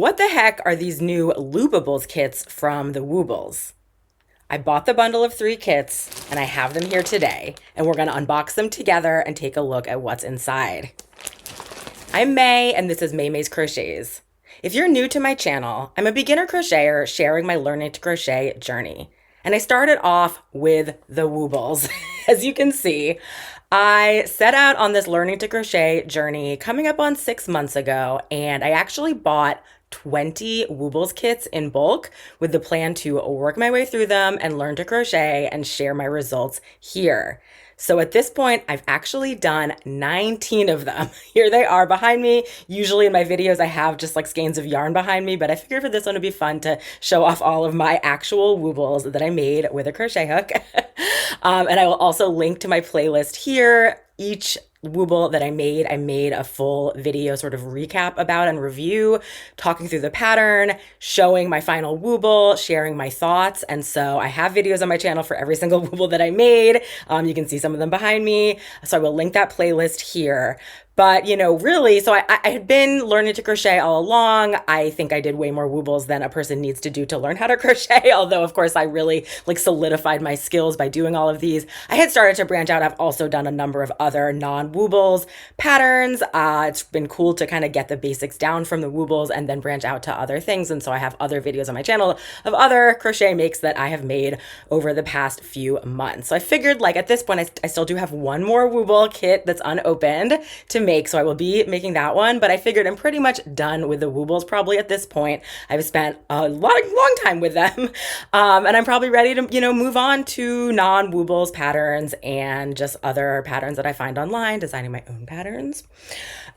What the heck are these new Loopables kits from the Woobles? I bought the bundle of 3 kits and I have them here today, and we're going to unbox them together and take a look at what's inside. I'm May and this is May's Crochets. If you're new to my channel, I'm a beginner crocheter sharing my learning to crochet journey. And I started off with the Woobles. As you can see, I set out on this learning to crochet journey coming up on 6 months ago, and I actually bought 20 Woobles kits in bulk with the plan to work my way through them and learn to crochet and share my results here. So at this point, I've actually done 19 of them. Here they are behind me. Usually in my videos, I have just like skeins of yarn behind me, but I figured for this one it'd be fun to show off all of my actual Woobles that I made with a crochet hook. And I will also link to my playlist here. Each Wooble that I made a full video sort of recap about and review, talking through the pattern, showing my final Wooble, sharing my thoughts. And so I have videos on my channel for every single Wooble that I made. You can see some of them behind me. So I will link that playlist here. But, you know, really, so I had been learning to crochet all along. I think I did way more Woobles than a person needs to do to learn how to crochet. Although, of course, I really like solidified my skills by doing all of these. I had started to branch out. I've also done a number of other non-Woobles patterns. It's been cool to kind of get the basics down from the Woobles and then branch out to other things. And so I have other videos on my channel of other crochet makes that I have made over the past few months. So I figured like at this point, I still do have one more Wooble kit that's unopened to make, so I will be making that one, but I figured I'm pretty much done with the Woobles probably at this point. I've spent a long time with them, and I'm probably ready to, you know, move on to non-Woobles patterns and just other patterns that I find online, designing my own patterns.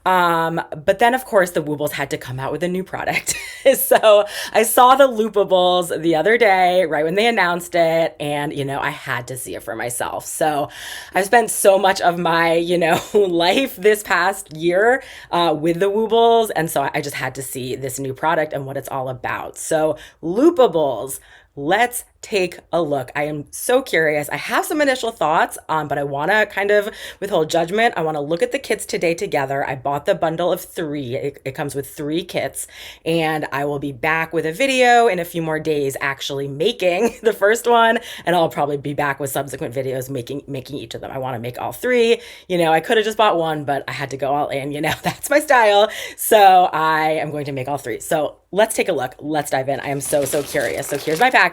But then of course the Woobles had to come out with a new product. So I saw the Loopables the other day, right when they announced it, and, you know, I had to see it for myself. So I've spent so much of my, you know, life this past year, with the Woobles. And so I just had to see this new product and what it's all about. So Loopables. Let's take a look. I am so curious. I have some initial thoughts, but I want to kind of withhold judgment. I want to look at the kits today together. I bought the bundle of 3. It comes with 3 kits, and I will be back with a video in a few more days actually making the first one, and I'll probably be back with subsequent videos making each of them. I want to make all 3. You know, I could have just bought one, but I had to go all in. You know, that's my style. So I am going to make all 3. So let's take a look. Let's dive in. I am so curious. So here's my package.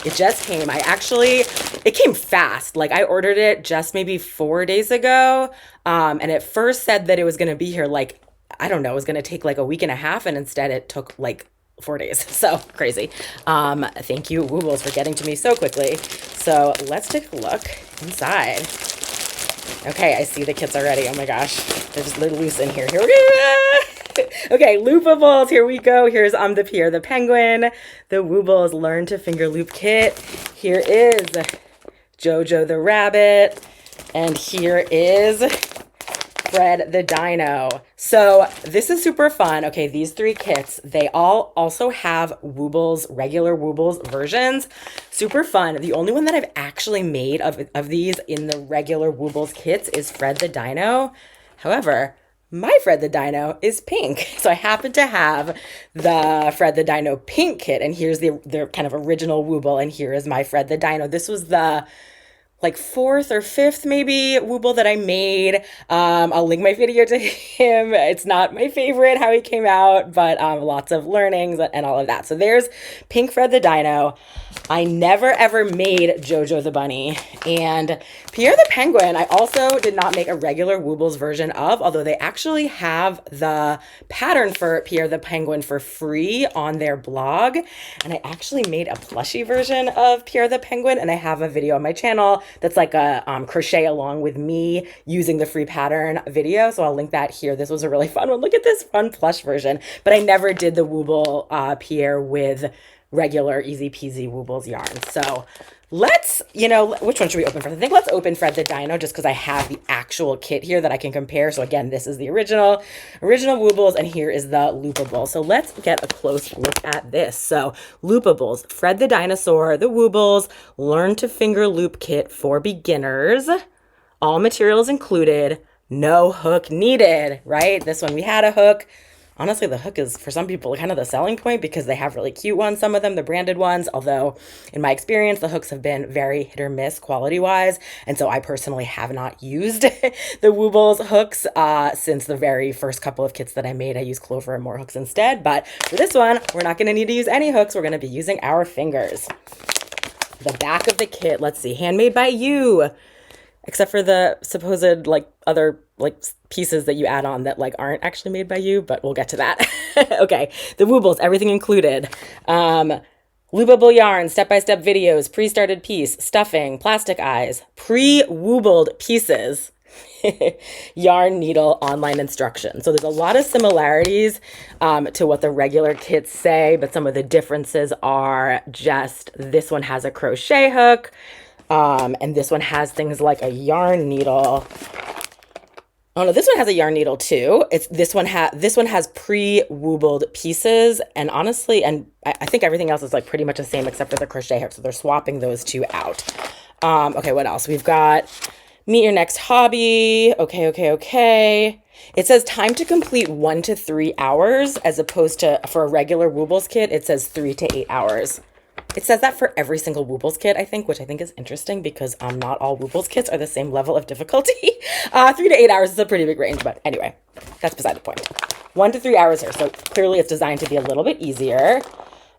It just came. It came fast. Like I ordered it just maybe 4 days ago. And it first said that it was going to be here like, I don't know, it was going to take like a week and a half. And instead it took like 4 days. So crazy. Thank you, Woobles, for getting to me so quickly. So let's take a look inside. Okay, I see the kits already. Oh my gosh. They're loose in here. Here we go. Okay, Loopables, here we go. Here's the Pierre the Penguin, the Woobles Learn to Finger Loop Kit. Here is Jojo the Rabbit, and here is Fred the Dino. So this is super fun. Okay, these 3 kits, they all also have Woobles, regular Woobles versions. Super fun. The only one that I've actually made of these in the regular Woobles kits is Fred the Dino. However, my Fred the Dino is pink. So I happen to have the Fred the Dino pink kit, and here's the kind of original Wooble, and here is my Fred the Dino. This was the like 4th or 5th maybe Wooble that I made. I'll link my video to him. It's not my favorite how he came out, but lots of learnings and all of that. So there's pink Fred the Dino. I never ever made Jojo the Bunny, and Pierre the Penguin I also did not make a regular Woobles version of, although they actually have the pattern for Pierre the Penguin for free on their blog, and I actually made a plushie version of Pierre the Penguin, and I have a video on my channel that's like a crochet along with me using the free pattern video, so I'll link that here. This was a really fun one. Look at this fun plush version, but I never did the Wooble Pierre with regular easy peasy Woobles yarn. So let's, you know, which one should we open first? I think let's open Fred the Dino just because I have the actual kit here that I can compare. So again, this is the original Woobles, and here is the Loopable. So let's get a close look at this. So Loopables, Fred the Dinosaur, the Woobles, Learn to Finger Loop Kit for beginners. All materials included, no hook needed, right? This one we had a hook. honestly, the hook is, for some people, kind of the selling point because they have really cute ones, some of them, the branded ones, although in my experience, the hooks have been very hit or miss quality-wise, and so I personally have not used the Woobles hooks since the very first couple of kits that I made. I used Clover and more hooks instead, but for this one, we're not going to need to use any hooks. We're going to be using our fingers. The back of the kit, let's see, handmade by you, except for the supposed like other like pieces that you add on that like aren't actually made by you, but we'll get to that. Okay, the Woobles, everything included. Loopable yarn, step-by-step videos, pre-started piece, stuffing, plastic eyes, pre-woobled pieces, yarn needle online instruction. So there's a lot of similarities to what the regular kits say, but some of the differences are just this one has a crochet hook, and this one has things like a yarn needle. Oh no, this one has a yarn needle too. This one has pre-woobled pieces, and honestly, and I think everything else is like pretty much the same except for the crochet hook. So they're swapping those two out. Okay, what else? We've got meet your next hobby. Okay. It says time to complete 1 to 3 hours as opposed to for a regular Woobles kit, it says 3 to 8 hours. It says that for every single Woobles kit, I think, which I think is interesting because not all Woobles kits are the same level of difficulty. 3 to 8 hours is a pretty big range, but anyway, that's beside the point. 1 to 3 hours here, so clearly it's designed to be a little bit easier.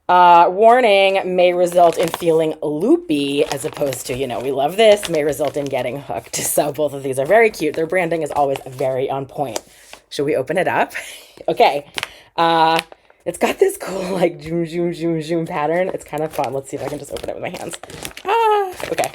Warning, may result in feeling loopy as opposed to, we love this, may result in getting hooked. So both of these are very cute. Their branding is always very on point. Should we open it up? Okay. It's got this cool like zoom pattern. It's kind of fun. Let's see if I can just open it with my hands. Okay.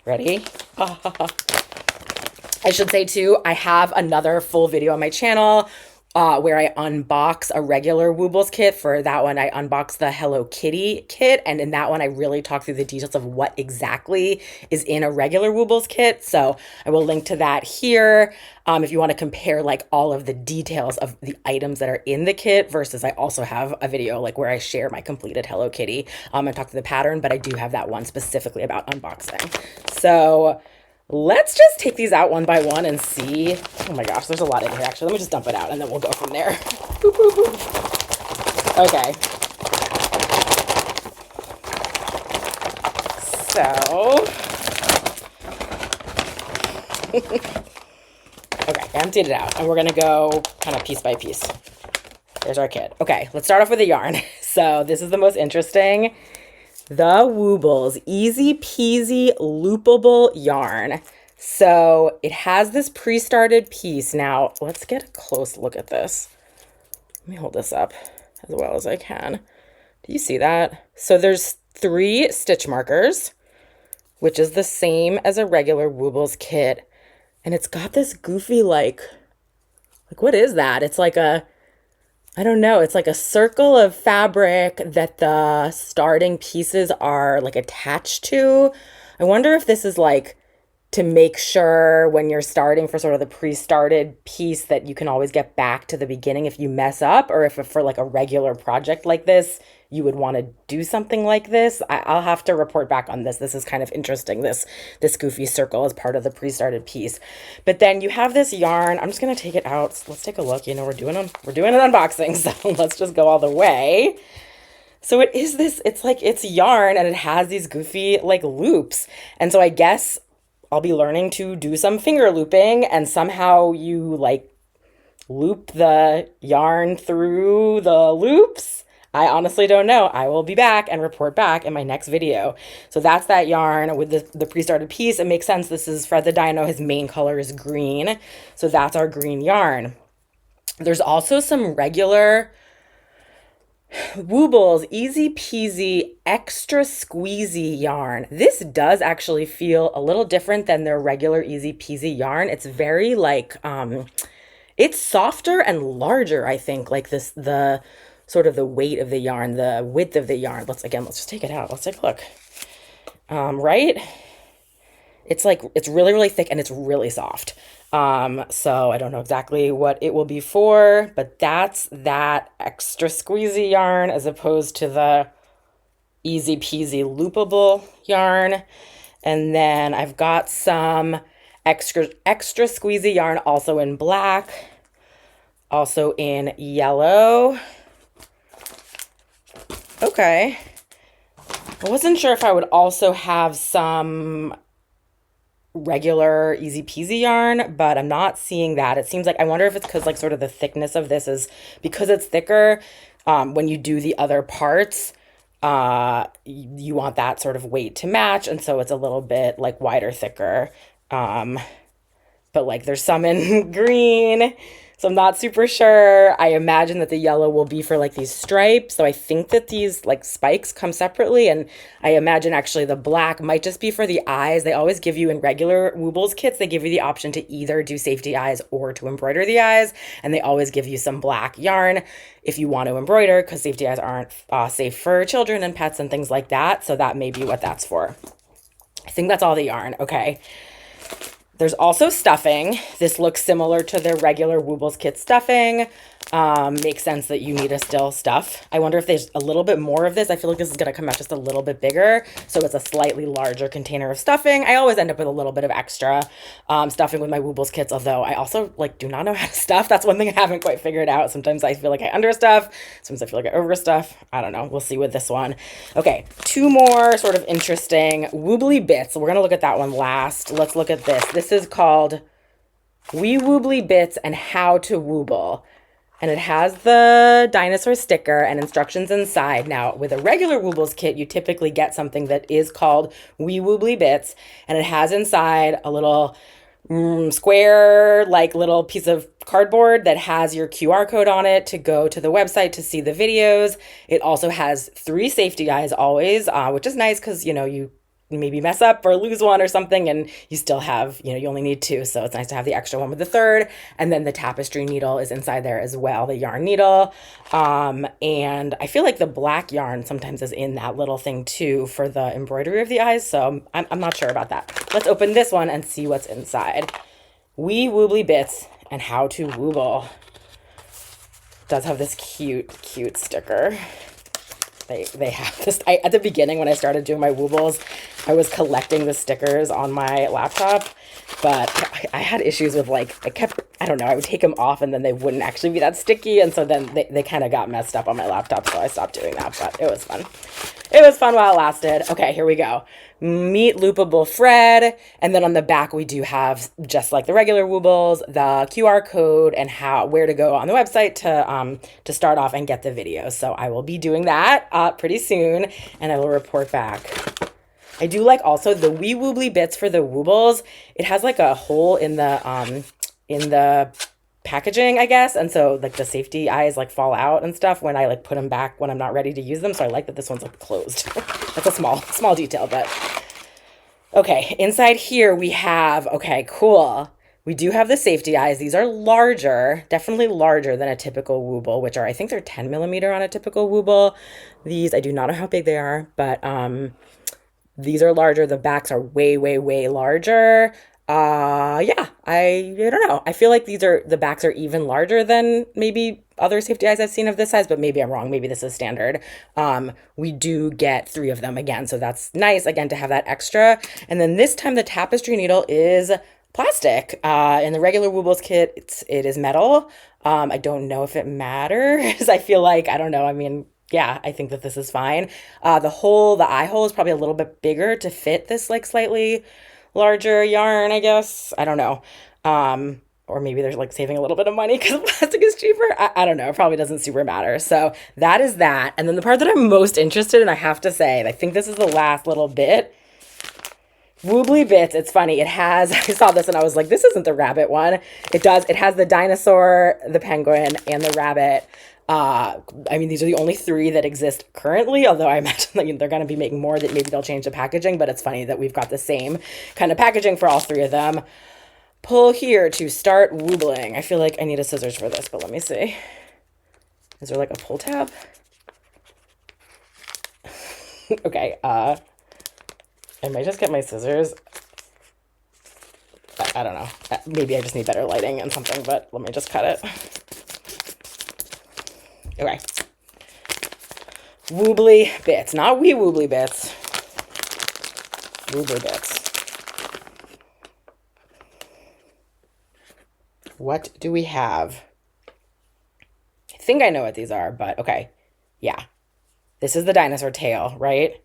Ready? I should say too, I have another full video on my channel where I unbox a regular Woobles kit. For that one, I unboxed the Hello Kitty kit. And in that one, I really talk through the details of what exactly is in a regular Woobles kit. So I will link to that here. If you want to compare like all of the details of the items that are in the kit versus I also have a video like where I share my completed Hello Kitty and talk through the pattern, but I do have that one specifically about unboxing. So let's just take these out one by one and see. Oh my gosh, there's a lot in here actually. Let me just dump it out and then we'll go from there. Okay. So, okay, emptied it out and we're gonna go kind of piece by piece. There's our kit. Okay, let's start off with the yarn. So this is the most interesting. The Woobles Easy Peasy Loopable yarn. So it has this pre-started piece. Now let's get a close look at this. Let me hold this up as well as I can. Do you see that? So there's 3 stitch markers, which is the same as a regular Woobles kit. And it's got this goofy like what is that? It's like I don't know. It's like a circle of fabric that the starting pieces are like attached to. I wonder if this is like to make sure when you're starting for sort of the pre-started piece that you can always get back to the beginning if you mess up, or if for like a regular project like this, you would want to do something like this. I'll have to report back on this. This is kind of interesting, this goofy circle as part of the pre-started piece. But then you have this yarn. I'm just going to take it out. Let's take a look. We're doing an unboxing, so let's just go all the way. So it is this, it's yarn and it has these goofy like loops. And so I guess I'll be learning to do some finger looping and somehow you like loop the yarn through the loops. I honestly don't know. I will be back and report back in my next video. So that's that yarn with the pre-started piece. It makes sense. This is Fred the Dino. His main color is green. So that's our green yarn. There's also some regular Woobles Easy Peasy Extra Squeezy yarn. This does actually feel a little different than their regular Easy Peasy yarn. It's very like, it's softer and larger, I think, like the sort of the weight of the yarn, the width of the yarn. Let's just take it out. Let's take a look. Right? It's like, it's really, really thick and it's really soft. So I don't know exactly what it will be for, but that's that extra squeezy yarn as opposed to the Easy Peasy Loopable yarn. And then I've got some extra squeezy yarn also in black. also in yellow. Okay. I wasn't sure if I would also have some regular easy peasy yarn, but I'm not seeing that. It seems like, I wonder if it's because like sort of the thickness of this is because it's thicker. When you do the other parts, you want that sort of weight to match, and so it's a little bit like wider, thicker. But like there's some in green, so I'm not super sure. I imagine that the yellow will be for like these stripes. So I think that these like spikes come separately, and I imagine actually the black might just be for the eyes. They always give you in regular Woobles kits, they give you the option to either do safety eyes or to embroider the eyes, and they always give you some black yarn if you want to embroider, because safety eyes aren't safe for children and pets and things like that. So that may be what that's for. I think that's all the yarn. Okay. There's also stuffing. This looks similar to the regular Woobles kit stuffing. Makes sense that you need to still stuff. I wonder if there's a little bit more of this. I feel like this is going to come out just a little bit bigger, so it's a slightly larger container of stuffing. I always end up with a little bit of extra stuffing with my Woobles kits, although I also like do not know how to stuff. That's one thing I haven't quite figured out. Sometimes I feel like I understuff. Sometimes I feel like I overstuff. I don't know. We'll see with this one. Okay, two more sort of interesting woobly bits. We're going to look at that one last. Let's look at this. This is called Wee Woobly Bits and How to Wooble. And it has the dinosaur sticker and instructions inside. Now, with a regular Woobles kit, you typically get something that is called Wee Woobly Bits, and it has inside a little square, like little piece of cardboard that has your QR code on it to go to the website to see the videos. It also has 3 safety eyes always, which is nice because, you know, you maybe mess up or lose one or something, and you still have, you know, you only need 2, so it's nice to have the extra one with the 3rd. And then the tapestry needle is inside there as well, the yarn needle. And I feel like the black yarn sometimes is in that little thing too for the embroidery of the eyes, so I'm not sure about that. Let's open this one and see what's inside. Wee Woobly Bits and How to Wooble. It does have this cute sticker. They have this. At the beginning, when I started doing my Woobles, I was collecting the stickers on my laptop, but I had issues with like, I don't know, I would take them off and then they wouldn't actually be that sticky, and so then they kind of got messed up on my laptop, so I stopped doing that, but it was fun. It was fun while it lasted. Okay, here we go. Meet Loopable Fred, and then on the back we do have, just like the regular Woobles, the QR code and where to go on the website to start off and get the video. So I will be doing that pretty soon, and I will report back. I do like also the Wee Woobly Bits for the Woobles. It has like a hole in the packaging, I guess, and so like the safety eyes like fall out and stuff when I like put them back when I'm not ready to use them. So I like that this one's like closed. That's a small detail, but okay. Inside here we have, okay, cool. We do have the safety eyes. These are larger, definitely larger than a typical Wooble, which are, I think they're 10 millimeter on a typical Wooble. These, I do not know how big they are, but these are larger. The backs are way, way, way larger. Yeah, I don't know. I feel like the backs are even larger than maybe other safety eyes I've seen of this size, but maybe I'm wrong. Maybe this is standard. We do get 3 of them again, so that's nice again to have that extra. And then this time the tapestry needle is plastic. In the regular Woobles kit, it is metal. I don't know if it matters. I feel like, I don't know. I mean, yeah, I think that this is fine. The eye hole is probably a little bit bigger to fit this like slightly larger yarn, I guess. I don't know. Or maybe they're like saving a little bit of money because plastic is cheaper. I don't know. It probably doesn't super matter. So that is that. And then the part that I'm most interested in, I have to say, and I think this is the last little bit, Woobly Bits. It's funny. It has, I saw this and I was like, this isn't the rabbit one. It has the dinosaur, the penguin, and the rabbit. I mean, these are the only 3 that exist currently, although I imagine that they're going to be making more, that maybe they'll change the packaging, but it's funny that we've got the same kind of packaging for all 3 of them. Pull here to start woobling. I feel like I need a scissors for this, but let me see. Is there like a pull tab? Okay, I might just get my scissors. I don't know. Maybe I just need better lighting and something, but let me just cut it. Okay. Woobly Bits, not Wee Woobly Bits. Woobly Bits. What do we have? think I know what these are, but okay. Yeah. This is the dinosaur tail, right?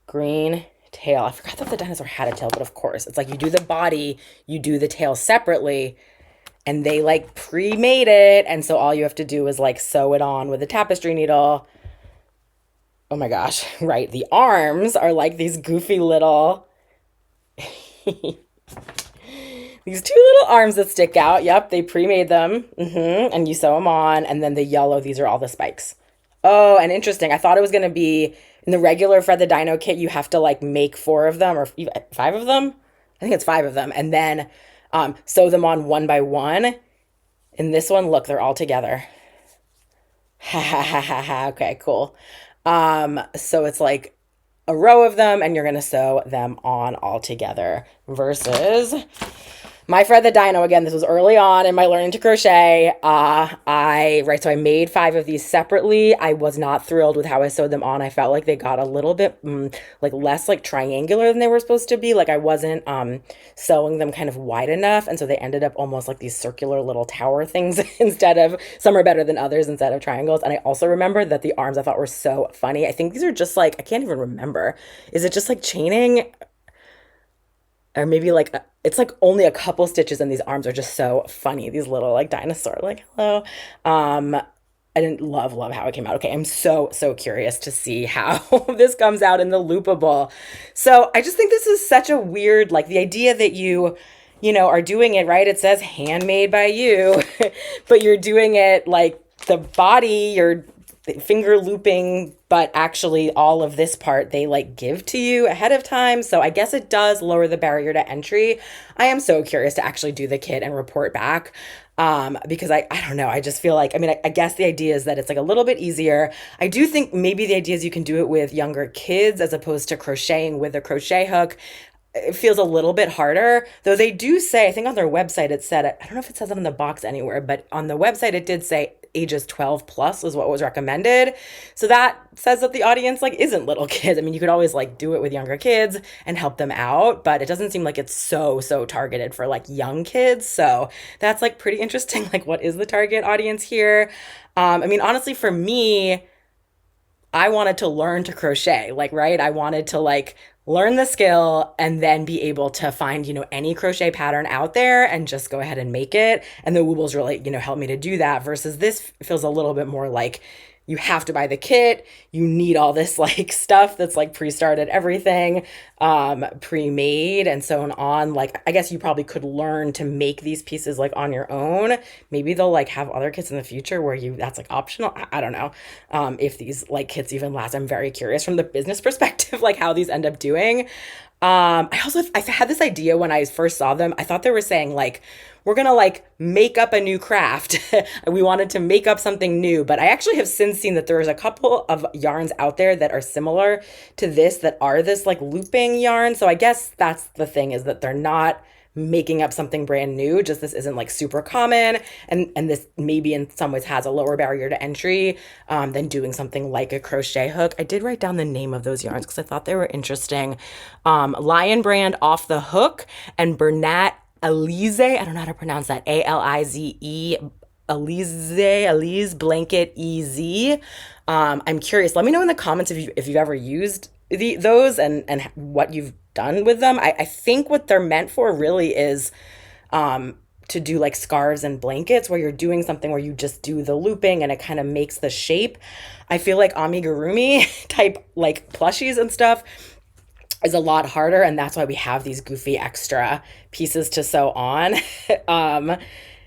Green tail. I forgot that the dinosaur had a tail, but of course, it's like you do the body, you do the tail separately, and they like pre-made it, and so all you have to do is like sew it on with a tapestry needle. Oh my gosh, right. The arms are like these goofy little these two little arms that stick out. Yep, they pre-made them. And you sew them on, and then the yellow, these are all the spikes. Oh, and interesting. I thought it was going to be in the regular Fred the Dino kit, you have to like make four of them or five of them. I think it's five of them, and then sew them on one by one. In this one, look, they're all together. Ha ha ha ha ha. Okay, cool. So it's like a row of them, and you're gonna sew them on all together versus my Fred the Dino. Again, this was early on in my learning to crochet. So I made five of these separately. I was not thrilled with how I sewed them on. I felt like they got a little bit like less like triangular than they were supposed to be. Like I wasn't sewing them kind of wide enough, and so they ended up almost like these circular little tower things instead of, some are better than others, instead of triangles. And I also remember that the arms I thought were so funny. I think these are just like, I can't even remember. Is it just like chaining? Or maybe like it's like only a couple stitches, and these arms are just so funny. These little like dinosaur, like hello. I didn't love how it came out. Okay, I'm so curious to see how this comes out in the loopable. So I just think this is such a weird, like the idea that you know, are doing it right. It says handmade by you, but you're doing it like the body, you're finger looping, but actually all of this part they like give to you ahead of time. So I guess it does lower the barrier to entry. I am so curious to actually do the kit and report back. Because I don't know. I just feel like, I mean, I guess the idea is that it's like a little bit easier. I do think maybe the idea is you can do it with younger kids as opposed to crocheting with a crochet hook. It feels a little bit harder, though they do say, I think on their website it said, I don't know if it says it on the box anywhere, but on the website it did say ages 12 plus is what was recommended. So that says that the audience like isn't little kids. I mean, you could always like do it with younger kids and help them out, but it doesn't seem like it's so targeted for like young kids. So that's like pretty interesting. Like, what is the target audience here? I mean, honestly, for me, I wanted to learn to crochet, like, right? I wanted to like learn the skill and then be able to find, you know, any crochet pattern out there and just go ahead and make it. And the Woobles really, you know, helped me to do that versus this feels a little bit more like you have to buy the kit. You need all this like stuff that's like pre-started everything, pre-made and so on. Like, I guess you probably could learn to make these pieces like on your own. Maybe they'll like have other kits in the future where that's like optional. I don't know. If these like kits even last. I'm very curious from the business perspective, like how these end up doing. I had this idea when I first saw them. I thought they were saying like, we're gonna like make up a new craft. We wanted to make up something new, but I actually have since seen that there's a couple of yarns out there that are similar to this that are this like looping yarn. So I guess that's the thing, is that they're not making up something brand new, just this isn't like super common, and this maybe in some ways has a lower barrier to entry than doing something like a crochet hook. I did write down the name of those yarns because I thought they were interesting. Lion Brand Off the Hook and Bernat Alize, I don't know how to pronounce that, Alize, Alize Blanket EZ. I'm curious. Let me know in the comments if you've ever used those and what you've done with them. I think what they're meant for really is to do like scarves and blankets where you're doing something where you just do the looping and it kind of makes the shape. I feel like amigurumi type like plushies and stuff is a lot harder, and that's why we have these goofy extra pieces to sew on.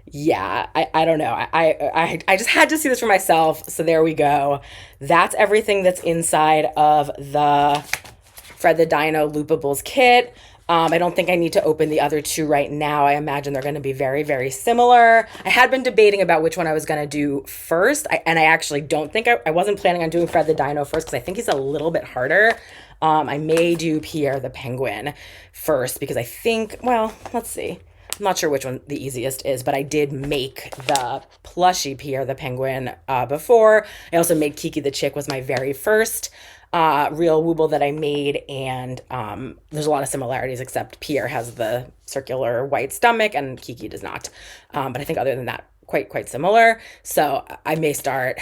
Yeah, I don't know. I just had to see this for myself. So there we go. That's everything that's inside of the Fred the Dino Loopables kit. I don't think I need to open the other two right now. I imagine they're going to be very similar. I had been debating about which one I was going to do first. And I actually don't think I wasn't planning on doing Fred the Dino first because I think he's a little bit harder. I may do Pierre the Penguin first because I think, well, let's see. I'm not sure which one the easiest is, but I did make the plushie Pierre the Penguin before. I also made Kiki the Chick, was my very first real Wooble that I made, and there's a lot of similarities except Pierre has the circular white stomach and Kiki does not. But I think other than that, quite similar. So I may start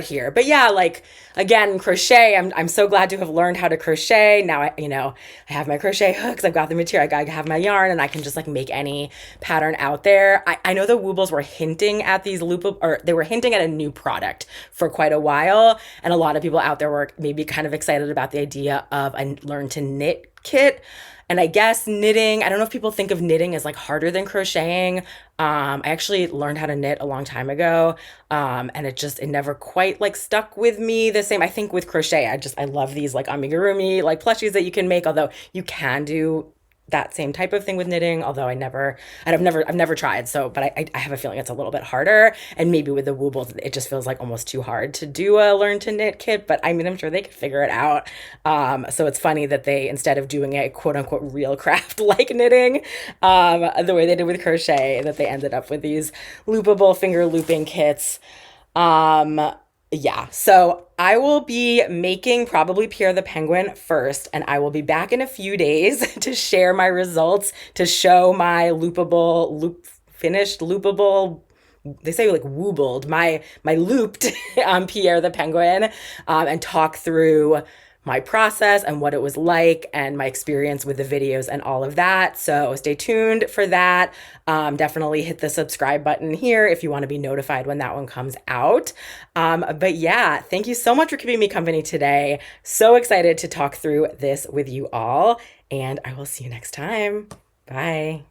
here. But yeah, like again, crochet, I'm so glad to have learned how to crochet. Now I have my crochet hooks, I've got the material, I have my yarn, and I can just like make any pattern out there. I know the Woobles were hinting at these or they were hinting at a new product for quite a while, and a lot of people out there were maybe kind of excited about the idea of a learn to knit kit. And I guess knitting, I don't know if people think of knitting as like harder than crocheting. I actually learned how to knit a long time ago. And it never quite like stuck with me the same. I think with crochet, I love these like amigurumi, like plushies that you can make, although you can do that same type of thing with knitting, although I've never tried. So, but I have a feeling it's a little bit harder. And maybe with the Woobles, it just feels like almost too hard to do a learn to knit kit, but I mean, I'm sure they could figure it out. So it's funny that they, instead of doing a quote unquote real craft like knitting, the way they did with crochet, that they ended up with these loopable finger looping kits. Yeah, so I will be making probably Pierre the Penguin first, and I will be back in a few days to share my results, to show my finished loopable. They say like woobled, my looped Pierre the Penguin, and talk through my process and what it was like and my experience with the videos and all of that. So stay tuned for that. Definitely hit the subscribe button here if you want to be notified when that one comes out. But yeah, thank you so much for keeping me company today. So excited to talk through this with you all, and I will see you next time. Bye.